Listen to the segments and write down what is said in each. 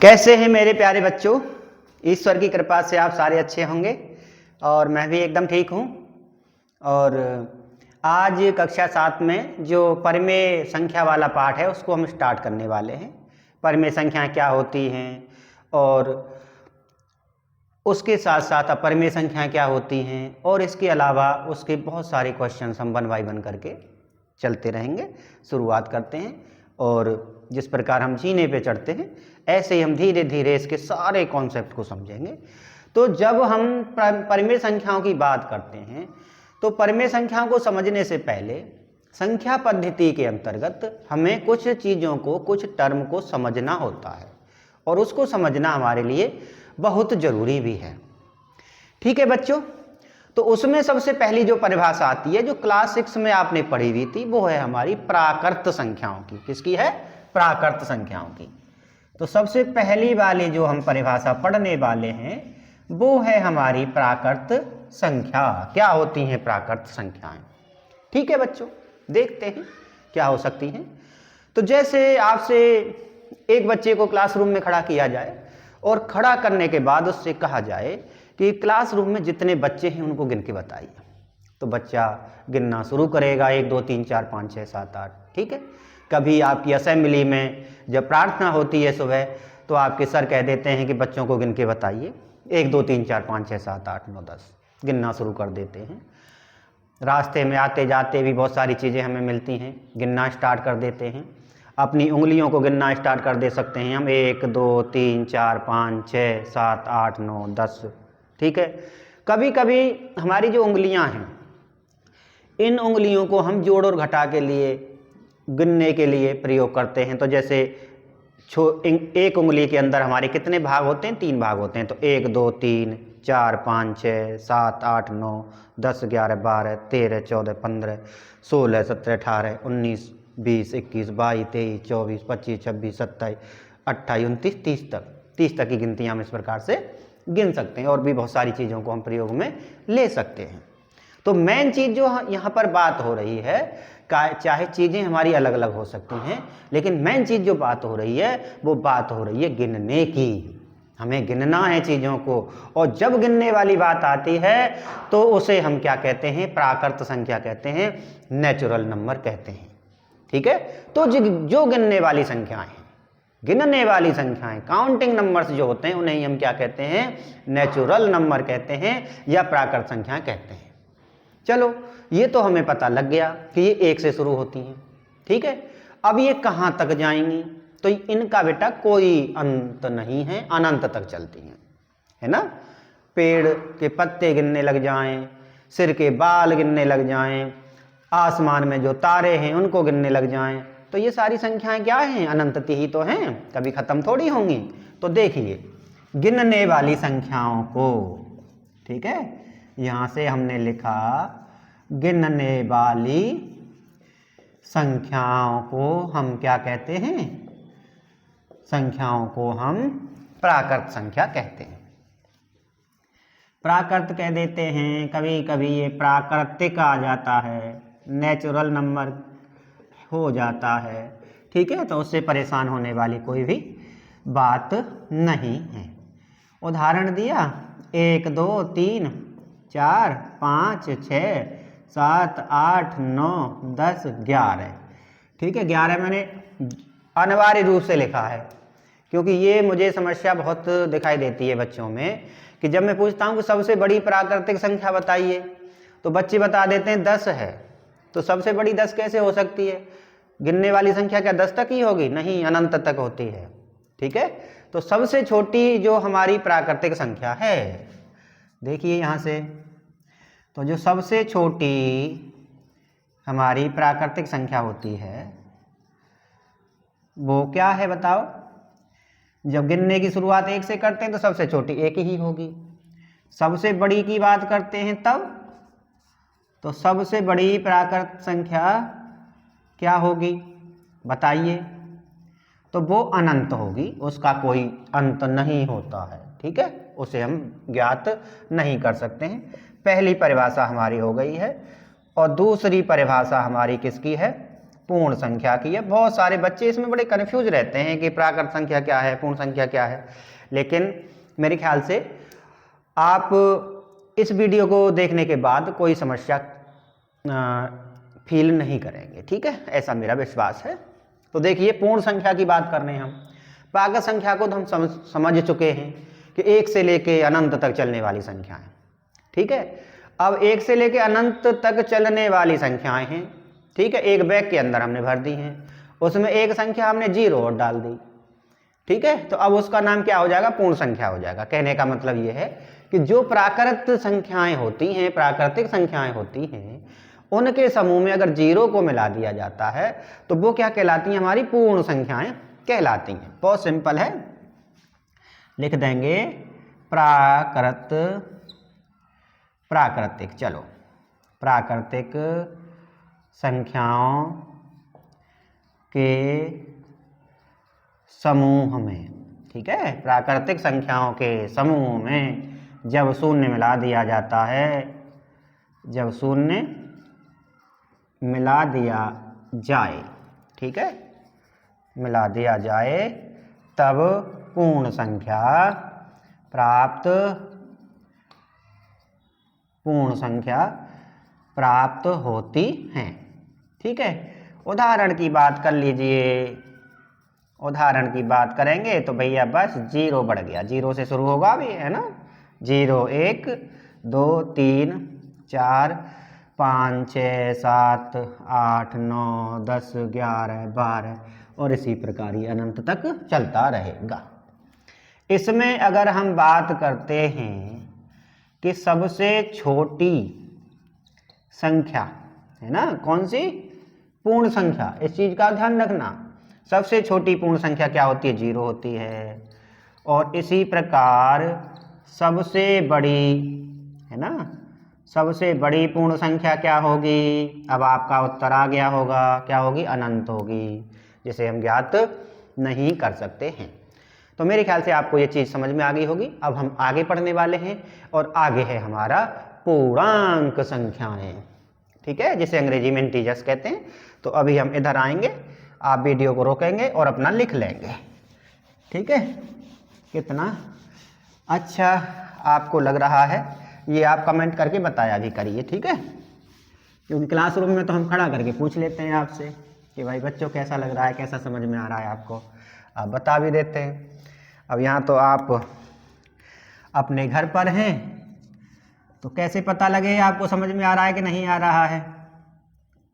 कैसे हैं मेरे प्यारे बच्चों। ईश्वर की कृपा से आप सारे अच्छे होंगे और मैं भी एकदम ठीक हूँ। और आज कक्षा 7 में जो परिमेय संख्या वाला पाठ है उसको हम स्टार्ट करने वाले हैं। परिमेय संख्याएं क्या होती हैं और उसके साथ साथ अपरिमेय संख्याएं क्या होती हैं और इसके अलावा उसके बहुत सारे क्वेश्चन हम 1 बाय 1 करके चलते रहेंगे। शुरुआत करते हैं और जिस प्रकार हम जीने पे चढ़ते हैं ऐसे ही हम धीरे धीरे इसके सारे कॉन्सेप्ट को समझेंगे। तो जब हम परिमेय संख्याओं की बात करते हैं तो परिमेय संख्याओं को समझने से पहले संख्या पद्धति के अंतर्गत हमें कुछ चीज़ों को, कुछ टर्म को समझना होता है और उसको समझना हमारे लिए बहुत ज़रूरी भी है। ठीक है बच्चों, तो उसमें सबसे पहली जो परिभाषा आती है जो क्लास 6 में आपने पढ़ी हुई थी वो है हमारी प्राकृत संख्याओं की। किसकी है? प्राकृत संख्याओं की। तो सबसे पहली वाली जो हम परिभाषा पढ़ने वाले हैं वो है हमारी प्राकृत संख्या। क्या होती हैं प्राकृत संख्याएं? ठीक है बच्चों, देखते हैं क्या हो सकती हैं। तो जैसे आपसे एक बच्चे को क्लासरूम में खड़ा किया जाए और खड़ा करने के बाद उससे कहा जाए कि क्लासरूम में जितने बच्चे हैं उनको गिन के बताइए, तो बच्चा गिनना शुरू करेगा 1 2 3 4 5 6 7 8। ठीक है। कभी आपकी असेंबली में जब प्रार्थना होती है सुबह तो आपके सर कह देते हैं कि बच्चों को गिन के बताइए 1 2 3 4 5 6 7 8 9 10, गिनना शुरू कर देते हैं। रास्ते में आते जाते भी बहुत सारी चीज़ें हमें मिलती हैं, गिनना स्टार्ट कर देते हैं। अपनी उंगलियों को गिनना स्टार्ट कर दे सकते हैं हम 1 2 3 4 5 6 7 8 9 10। ठीक है। कभी कभी हमारी जो उंगलियां हैं इन उंगलियों को हम जोड़ और घटा के लिए गिनने के लिए प्रयोग करते हैं। तो जैसे एक उंगली के अंदर हमारे कितने भाग होते हैं? 3 भाग होते हैं। तो 1 2 3 4 5 6 7 8 9 10 11 12 13 14 15 16 17 18 19 20 21 22 23 24 25 26 27 28 29 30 तक की गिनतियाँ हम इस प्रकार से गिन सकते हैं और भी बहुत सारी चीज़ों को हम प्रयोग में ले सकते हैं। तो मेन चीज़ जो यहाँ पर बात हो रही है, चाहे चीज़ें हमारी अलग अलग हो सकती हैं लेकिन मेन चीज़ जो बात हो रही है वो बात हो रही है गिनने की। हमें गिनना है चीज़ों को और जब गिनने वाली बात आती है तो उसे हम क्या कहते हैं? प्राकृत संख्या कहते हैं, नेचुरल नंबर कहते हैं। ठीक है। तो जो गिनने वाली संख्याएं हैं, गिनने वाली संख्याएं, काउंटिंग नंबर्स जो होते हैं उन्हें हम क्या कहते हैं? नेचुरल नंबर कहते हैं या प्राकृत संख्याएं कहते हैं। चलो ये तो हमें पता लग गया कि ये 1 से शुरू होती हैं। ठीक है। अब ये कहाँ तक जाएंगी? तो इनका बेटा कोई अंत नहीं है, अनंत तक चलती हैं, है ना। पेड़ के पत्ते गिनने लग जाएं, सिर के बाल गिनने लग जाएं, आसमान में जो तारे हैं उनको गिनने लग जाएं, तो ये सारी संख्याएं क्या हैं? अनंत ही तो हैं, कभी खत्म थोड़ी होंगी। तो देखिए गिनने वाली संख्याओं को, ठीक है, यहाँ से हमने लिखा गिनने वाली संख्याओं को हम क्या कहते हैं? संख्याओं को हम प्राकृत संख्या कहते हैं। प्राकृत कह देते हैं, कभी कभी ये प्राकृतिक आ जाता है, नेचुरल नंबर हो जाता है। ठीक है। तो उससे परेशान होने वाली कोई भी बात नहीं है। उदाहरण दिया 1 2 3 4 5 6 7 8 9 10 11। ठीक है। 11 मैंने अनिवार्य रूप से लिखा है क्योंकि ये मुझे समस्या बहुत दिखाई देती है बच्चों में कि जब मैं पूछता हूँ कि सबसे बड़ी प्राकृतिक संख्या बताइए तो बच्चे बता देते हैं 10 है। तो सबसे बड़ी 10 कैसे हो सकती है? गिनने वाली संख्या क्या 10 तक ही होगी? नहीं, अनंत तक होती है। ठीक है। तो सबसे छोटी जो हमारी प्राकृतिक संख्या है, देखिए यहाँ से, तो जो सबसे छोटी हमारी प्राकृतिक संख्या होती है वो क्या है बताओ? जब गिनने की शुरुआत 1 से करते हैं तो सबसे छोटी 1 ही होगी। सबसे बड़ी की बात करते हैं तब, तो सबसे बड़ी प्राकृत संख्या क्या होगी बताइए? तो वो अनंत होगी, उसका कोई अंत नहीं होता है। ठीक है। उसे हम ज्ञात नहीं कर सकते हैं। पहली परिभाषा हमारी हो गई है और दूसरी परिभाषा हमारी किसकी है? पूर्ण संख्या की है। बहुत सारे बच्चे इसमें बड़े कन्फ्यूज रहते हैं कि प्राकृत संख्या क्या है, पूर्ण संख्या क्या है, लेकिन मेरे ख्याल से आप इस वीडियो को देखने के बाद कोई समस्या फील नहीं करेंगे, ठीक है, ऐसा मेरा विश्वास है। तो देखिए पूर्ण संख्या की बात कर रहे हैं हम। प्राकृत संख्या को तो हम समझ चुके हैं कि एक से लेके अनंत तक चलने वाली संख्याएं, ठीक है। अब एक से लेके अनंत तक चलने वाली संख्याएं हैं, ठीक है, एक बैग के अंदर हमने भर दी हैं, उसमें एक संख्या हमने 0 और डाल दी, ठीक है। तो अब उसका नाम क्या हो जाएगा, पूर्ण संख्या हो जाएगा। कहने का मतलब ये है कि जो प्राकृत संख्याएं होती हैं, प्राकृतिक संख्याएं होती हैं, उनके समूह में अगर 0 को मिला दिया जाता है तो वो क्या कहलाती हैं, हमारी पूर्ण संख्याएं कहलाती हैं। बहुत सिंपल है, लिख देंगे प्राकृतिक, चलो प्राकृतिक संख्याओं के समूह में, ठीक है, प्राकृतिक संख्याओं के समूह में जब शून्य मिला दिया जाता है, जब शून्य मिला दिया जाए, ठीक है, मिला दिया जाए, तब पूर्ण संख्या प्राप्त होती हैं, ठीक है। उदाहरण की बात कर लीजिए, उदाहरण की बात करेंगे तो भैया बस 0 बढ़ गया, 0 से शुरू होगा भी, है ना, 0 1 2 3 4 5 6 7 8 9 10 11 12 और इसी प्रकार ये अनंत तक चलता रहेगा। इसमें अगर हम बात करते हैं कि सबसे छोटी संख्या, है ना, कौन सी, पूर्ण संख्या, इस चीज का ध्यान रखना, सबसे छोटी पूर्ण संख्या क्या होती है, 0 होती है। और इसी प्रकार सबसे बड़ी, है ना, सबसे बड़ी पूर्ण संख्या क्या होगी, अब आपका उत्तर आ गया होगा, क्या होगी, अनंत होगी, जिसे हम ज्ञात नहीं कर सकते हैं। तो मेरे ख्याल से आपको ये चीज़ समझ में आ गई होगी। अब हम आगे पढ़ने वाले हैं और आगे है हमारा पूर्णांक संख्याएं, ठीक है, जिसे अंग्रेजी में इंटीजर्स कहते हैं। तो अभी हम इधर आएंगे, आप वीडियो को रोकेंगे और अपना लिख लेंगे, ठीक है। कितना अच्छा आपको लग रहा है ये आप कमेंट करके बताया भी करिए, ठीक है, क्योंकि क्लासरूम में तो हम खड़ा करके पूछ लेते हैं आपसे कि भाई बच्चों कैसा लग रहा है, कैसा समझ में आ रहा है आपको, आप बता भी देते हैं। अब यहाँ तो आप अपने घर पर हैं तो कैसे पता लगे आपको समझ में आ रहा है कि नहीं आ रहा है,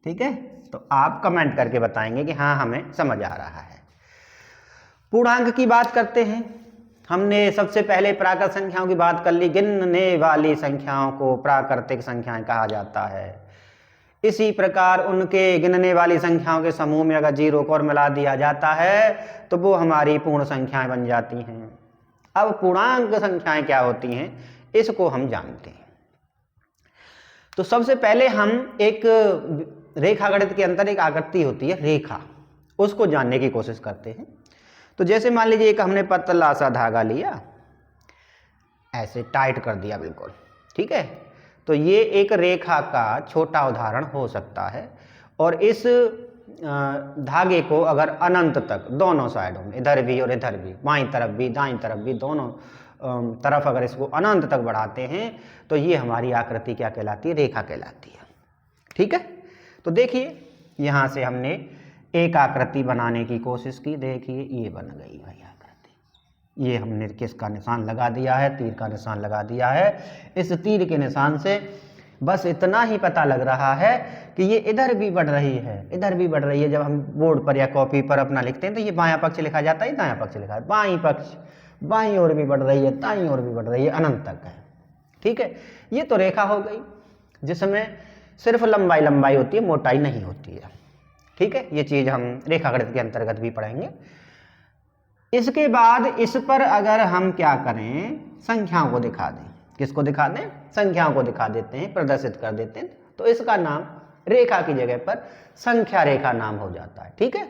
ठीक है, तो आप कमेंट करके बताएंगे कि हाँ हमें समझ आ रहा है। पूर्णांक की बात करते हैं। हमने सबसे पहले प्राकृत संख्याओं की बात कर ली, गिनने वाली संख्याओं को प्राकृतिक संख्याएं कहा जाता है। इसी प्रकार उनके गिनने वाली संख्याओं के समूह में अगर 0 को और मिला दिया जाता है तो वो हमारी पूर्ण संख्याएं बन जाती हैं। अब पूर्णांक संख्याएं क्या होती हैं इसको हम जानते हैं। तो सबसे पहले हम एक रेखा गणित के अंदर एक आकृति होती है रेखा, उसको जानने की कोशिश करते हैं। तो जैसे मान लीजिए एक हमने पतला सा धागा लिया, ऐसे टाइट कर दिया बिल्कुल, ठीक है, तो ये एक रेखा का छोटा उदाहरण हो सकता है। और इस धागे को अगर अनंत तक दोनों साइडों में, इधर भी और इधर भी, बाईं तरफ भी दाईं तरफ भी, दोनों तरफ अगर इसको अनंत तक बढ़ाते हैं तो ये हमारी आकृति क्या कहलाती है, रेखा कहलाती है, ठीक है। तो देखिए यहाँ से हमने एक आकृति बनाने की कोशिश की, देखिए ये बन गई भाई आकृति। ये हमने किसका निशान लगा दिया है, तीर का निशान लगा दिया है। इस तीर के निशान से बस इतना ही पता लग रहा है कि ये इधर भी बढ़ रही है, इधर भी बढ़ रही है। जब हम बोर्ड पर या कॉपी पर अपना लिखते हैं तो ये बायां पक्ष लिखा जाता है, दायां पक्ष लिखा है, बाईं पक्ष बाईं ओर भी बढ़ रही है, दाईं ओर भी बढ़ रही है, अनंत तक है, ठीक है। ये तो रेखा हो गई जिसमें सिर्फ लंबाई लंबाई होती है, मोटाई नहीं होती है, ठीक है। ये चीज हम रेखा गणित के अंतर्गत भी पढ़ेंगे। इसके बाद इस पर अगर हम क्या करें, संख्याओं को दिखा दें, किसको दिखा दें, संख्याओं को दिखा देते हैं, प्रदर्शित कर देते हैं, तो इसका नाम रेखा की जगह पर संख्या रेखा नाम हो जाता है, ठीक है।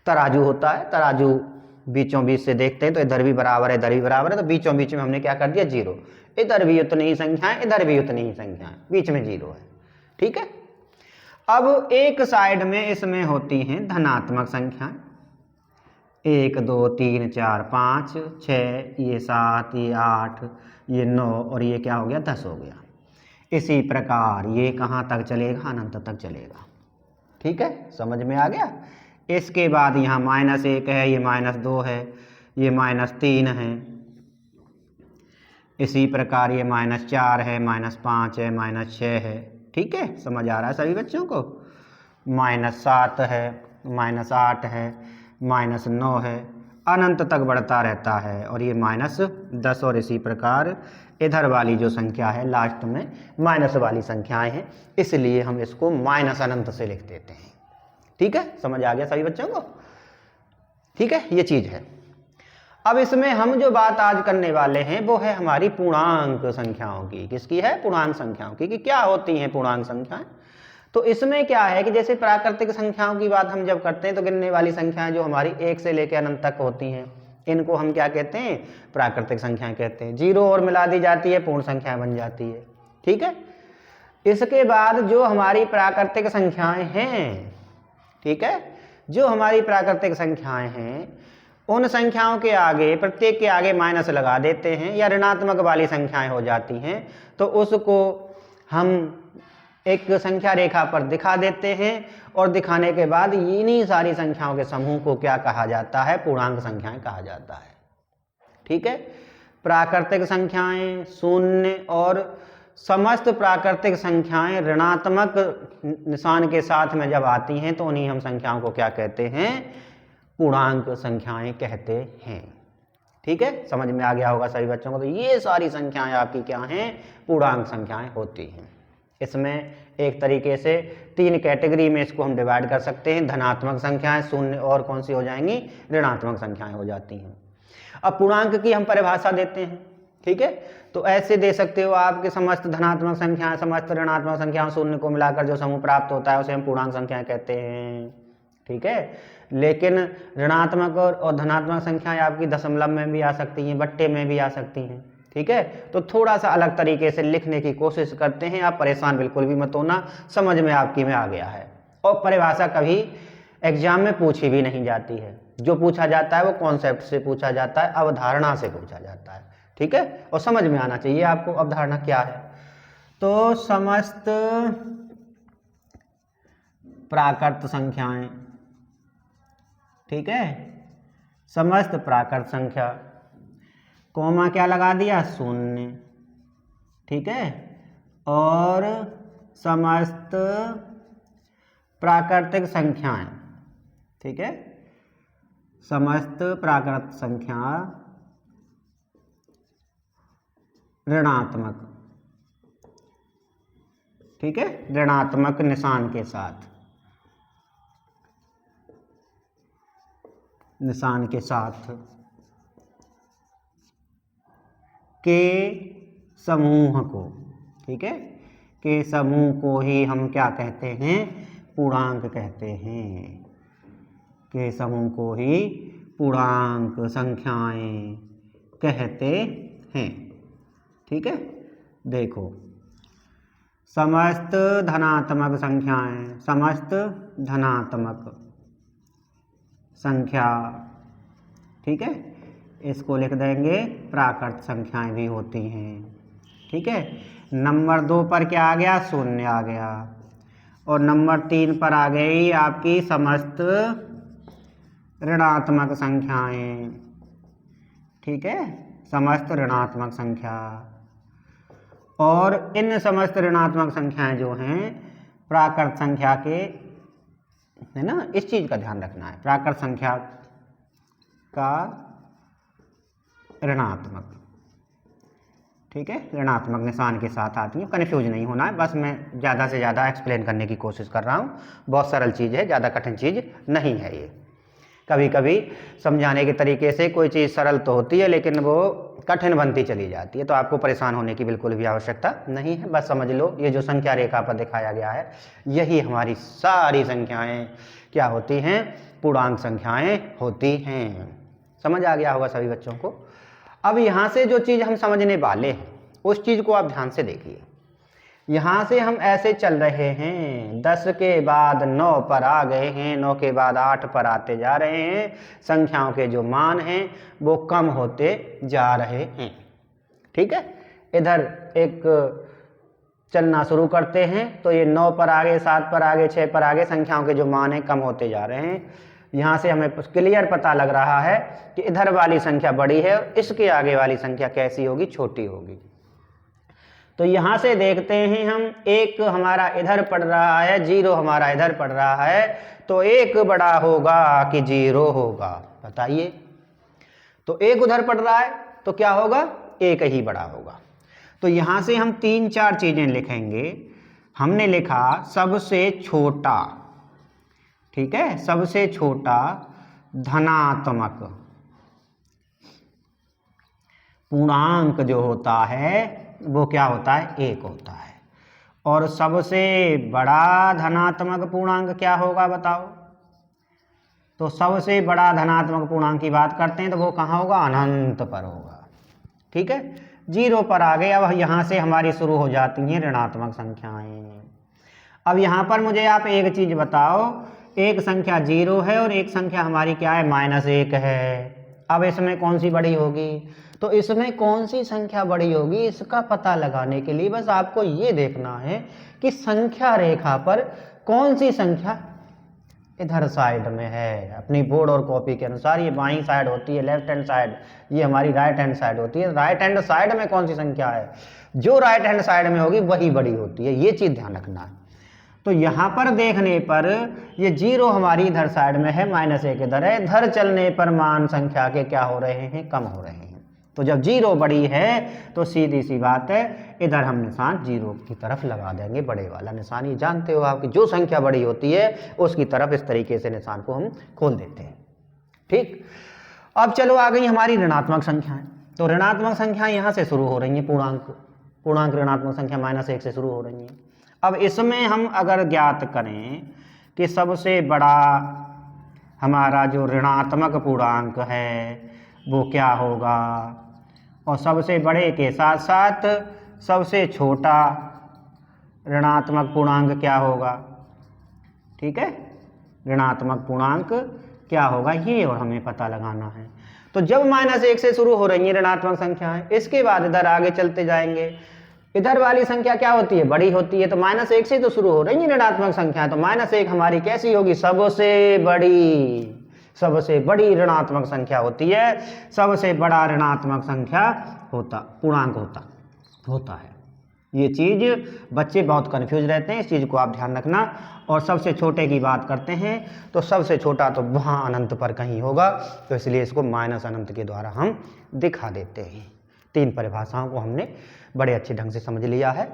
तराजू होता है, तराजू बीचों बीच से देखते हैं तो इधर भी बराबर है, इधर भी बराबर है, तो बीचों बीच में हमने क्या कर दिया 0, इधर भी उतनी ही संख्याएं, इधर भी उतनी ही संख्याएं, बीच में 0 है, ठीक है। अब एक साइड में इसमें होती हैं धनात्मक संख्याएं, 1 2 3 4 5 6, ये 7, ये 8, ये 9 और ये क्या हो गया 10 हो गया। इसी प्रकार ये कहाँ तक चलेगा, अनंत तक चलेगा। ठीक है, समझ में आ गया। इसके बाद यहाँ -1 है, ये -2 है, ये -3 है, इसी प्रकार ये -4 है, -5 है, -6 है। ठीक है, समझ आ रहा है सभी बच्चों को। -7 है, -8 है, -9 है, अनंत तक बढ़ता रहता है। और ये -10 और इसी प्रकार इधर वाली जो संख्या है लास्ट में माइनस वाली संख्याएं हैं, इसलिए हम इसको माइनस अनंत से लिख देते हैं। ठीक है, समझ आ गया सभी बच्चों को। ठीक है, ये चीज है। अब इसमें हम जो बात आज करने वाले हैं वो है हमारी पूर्णांक संख्याओं की। किसकी है? पूर्णांक संख्याओं की, कि क्या होती हैं पूर्णांक संख्याएं। तो इसमें क्या है कि जैसे प्राकृतिक संख्याओं की बात हम जब करते हैं तो गिनने वाली संख्याएं जो हमारी 1 से लेकर अनंत तक होती हैं, इनको हम क्या कहते हैं? प्राकृतिक संख्याएं कहते हैं। 0 और मिला दी जाती है, पूर्ण संख्या बन जाती है। ठीक है, इसके बाद जो हमारी प्राकृतिक संख्याएं हैं, ठीक है, जो हमारी प्राकृतिक संख्याएं हैं उन संख्याओं के आगे, प्रत्येक के आगे माइनस लगा देते हैं या ऋणात्मक वाली संख्याएं हो जाती हैं, तो उसको हम एक संख्या रेखा पर दिखा देते हैं और दिखाने के बाद इन्हीं सारी संख्याओं के समूह को क्या कहा जाता है? पूर्णांक संख्याएं कहा जाता है। ठीक है, प्राकृतिक संख्याएं शून्य और समस्त प्राकृतिक संख्याएं ऋणात्मक निशान के साथ में जब आती हैं तो उन्हीं हम संख्याओं को क्या कहते हैं? पूर्णांक संख्याएं कहते हैं। ठीक है, समझ में आ गया होगा सभी बच्चों को। तो ये सारी संख्याएं आपकी क्या हैं? पूर्णांक संख्याएं होती हैं। इसमें एक तरीके से 3 कैटेगरी में इसको हम डिवाइड कर सकते हैं। धनात्मक संख्याएं, शून्य और कौन सी हो जाएंगी? ऋणात्मक संख्याएं हो जाती हैं। अब पूर्णांक की हम परिभाषा देते हैं। ठीक है, तो ऐसे दे सकते हो आपके समस्त धनात्मक संख्याएं, समस्त ऋणात्मक संख्याओं, शून्य को मिलाकर जो समूह प्राप्त होता है उसे हम पूर्णांक संख्याएं कहते हैं। ठीक है, लेकिन ऋणात्मक और धनात्मक संख्याएं आपकी दशमलव में भी आ सकती हैं, बट्टे में भी आ सकती हैं। ठीक है, तो थोड़ा सा अलग तरीके से लिखने की कोशिश करते हैं। आप परेशान बिल्कुल भी मत होना, समझ में आपकी में आ गया है। और परिभाषा कभी एग्जाम में पूछी भी नहीं जाती है। जो पूछा जाता है वो कॉन्सेप्ट से पूछा जाता है, अवधारणा से पूछा जाता है। ठीक है, और समझ में आना चाहिए आपको अवधारणा क्या है। तो समस्त प्राकृत संख्याएं, ठीक है, समस्त प्राकृत संख्या, कोमा क्या लगा दिया? शून्य। ठीक है, और समस्त प्राकृतिक संख्याएं, ठीक है, समस्त प्राकृत संख्या ऋणात्मक, ठीक है, ऋणात्मक निशान के साथ, निशान के साथ के समूह को, ठीक है, के समूह को ही हम क्या कहते हैं? पूर्णांक कहते हैं। के समूह को ही पूर्णांक संख्याएं कहते हैं। ठीक है, देखो समस्त धनात्मक संख्याएं, समस्त धनात्मक संख्या, ठीक है, इसको लिख देंगे प्राकृत संख्याएं भी होती हैं। ठीक है, नंबर 2 पर क्या आ गया? शून्य आ गया। और नंबर 3 पर आ गई आपकी समस्त ऋणात्मक संख्याएं। ठीक है, समस्त ऋणात्मक संख्या। और इन समस्त ऋणात्मक संख्याएं जो हैं प्राकृत संख्या के, है ना, इस चीज का ध्यान रखना है, प्राकृत संख्या का ऋणात्मक, ठीक है, ऋणात्मक निशान के साथ आती है। कन्फ्यूज नहीं होना है, बस मैं ज़्यादा से ज़्यादा एक्सप्लेन करने की कोशिश कर रहा हूँ। बहुत सरल चीज़ है, ज़्यादा कठिन चीज़ नहीं है ये। कभी कभी समझाने के तरीके से कोई चीज़ सरल तो होती है लेकिन वो कठिन बनती चली जाती है, तो आपको परेशान होने की बिल्कुल भी आवश्यकता नहीं है। बस समझ लो, ये जो संख्या रेखा पर दिखाया गया है यही हमारी सारी संख्याएं क्या होती हैं? पूर्णांक संख्याएं होती हैं। समझ आ गया होगा सभी बच्चों को। अब यहाँ से जो चीज़ हम समझने वाले हैं उस चीज़ को आप ध्यान से देखिए। यहाँ से हम ऐसे चल रहे हैं, 10 के बाद 9 पर आ गए हैं, 9 के बाद 8 पर आते जा रहे हैं, संख्याओं के जो मान हैं वो कम होते जा रहे हैं। ठीक है, इधर एक चलना शुरू करते हैं तो ये 9 पर आगे, 7 पर आगे, 6 पर आगे संख्याओं के जो मान हैं कम होते जा रहे हैं। यहाँ से हमें क्लियर पता लग रहा है कि इधर वाली संख्या बड़ी है और इसके आगे वाली संख्या कैसी होगी, छोटी होगी। तो यहाँ से देखते हैं हम, एक हमारा इधर पड़ रहा है, 0 हमारा इधर पड़ रहा है, तो 1 बड़ा होगा कि 0 होगा, बताइए। तो 1 उधर पड़ रहा है तो क्या होगा, 1 ही बड़ा होगा। तो यहाँ से हम 3-4 चीजें लिखेंगे। हमने लिखा सबसे छोटा, ठीक है, सबसे छोटा धनात्मक पूर्णांक जो होता है वो क्या होता है, 1 होता है। और सबसे बड़ा धनात्मक पूर्णांक क्या होगा, बताओ। तो सबसे बड़ा धनात्मक पूर्णांक की बात करते हैं तो वो कहाँ होगा, अनंत पर होगा। ठीक है, 0 पर आ गए। अब यहाँ से हमारी शुरू हो जाती हैं ऋणात्मक संख्याएं। अब यहाँ पर मुझे आप एक चीज बताओ, एक संख्या 0 है और एक संख्या हमारी क्या है, -1 है। अब इसमें कौन सी बड़ी होगी, तो इसमें कौन सी संख्या बड़ी होगी, इसका पता लगाने के लिए बस आपको ये देखना है कि संख्या रेखा पर कौन सी संख्या इधर साइड में है। अपनी बोर्ड और कॉपी के अनुसार ये बाईं साइड होती है, लेफ्ट हैंड साइड ये हमारी राइट हैंड साइड होती है। राइट हैंड साइड में कौन सी संख्या है, जो राइट हैंड साइड में होगी वही बड़ी होती है, ये चीज ध्यान रखना है। तो यहाँ पर देखने पर ये 0 हमारी इधर साइड में है, -1 इधर है। इधर चलने पर मान संख्या के क्या हो रहे हैं, कम हो रहे हैं। तो जब 0 बड़ी है तो सीधी सी बात है, इधर हम निशान 0 की तरफ लगा देंगे, बड़े वाला निशान। ये जानते हो आप कि जो संख्या बड़ी होती है उसकी तरफ इस तरीके से निशान को हम खोल देते हैं। ठीक, अब चलो आ गई हमारी ऋणात्मक संख्याएं। तो ऋणात्मक संख्याएं यहाँ से शुरू हो रही हैं, पूर्णांक ऋणात्मक संख्या -1 से शुरू हो रही हैं। अब इसमें हम अगर ज्ञात करें कि सबसे बड़ा हमारा जो ऋणात्मक पूर्णांक है वो क्या होगा, और सबसे बड़े के साथ साथ सबसे छोटा ऋणात्मक पूर्णांक क्या होगा। ठीक है, ऋणात्मक पूर्णांक क्या होगा ये और हमें पता लगाना है। तो जब -1 से शुरू हो रही है ऋणात्मक संख्याएं, इसके बाद इधर आगे चलते जाएंगे, इधर वाली संख्या क्या होती है, बड़ी होती है। तो -1 से तो शुरू हो रही है ऋणात्मक संख्या, तो -1 हमारी कैसी होगी, सबसे बड़ी ऋणात्मक संख्या होती है। सबसे बड़ा ऋणात्मक संख्या पूर्णांक होता है। ये चीज बच्चे बहुत कंफ्यूज रहते हैं, इस चीज को आप ध्यान रखना। और सबसे छोटे की बात करते हैं तो सबसे छोटा तो वहाँ अनंत पर कहीं होगा, तो इसलिए इसको -अनंत के द्वारा हम दिखा देते हैं। 3 परिभाषाओं को हमने बड़े अच्छे ढंग से समझ लिया है।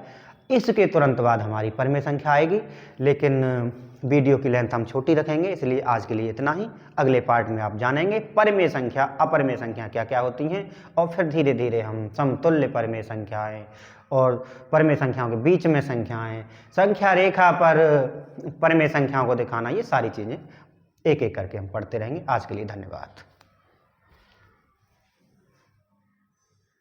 इसके तुरंत बाद हमारी परमेय संख्या आएगी, लेकिन वीडियो की लेंथ हम छोटी रखेंगे, इसलिए आज के लिए इतना ही। अगले पार्ट में आप जानेंगे परमेय संख्या, अपरमेय संख्या क्या क्या होती हैं, और फिर धीरे धीरे हम समतुल्य परमेय संख्याएं और परमेय संख्याओं के बीच में संख्याएं, संख्या रेखा पर परमेय संख्याओं को दिखाना, ये सारी चीज़ें एक एक करके हम पढ़ते रहेंगे। आज के लिए धन्यवाद।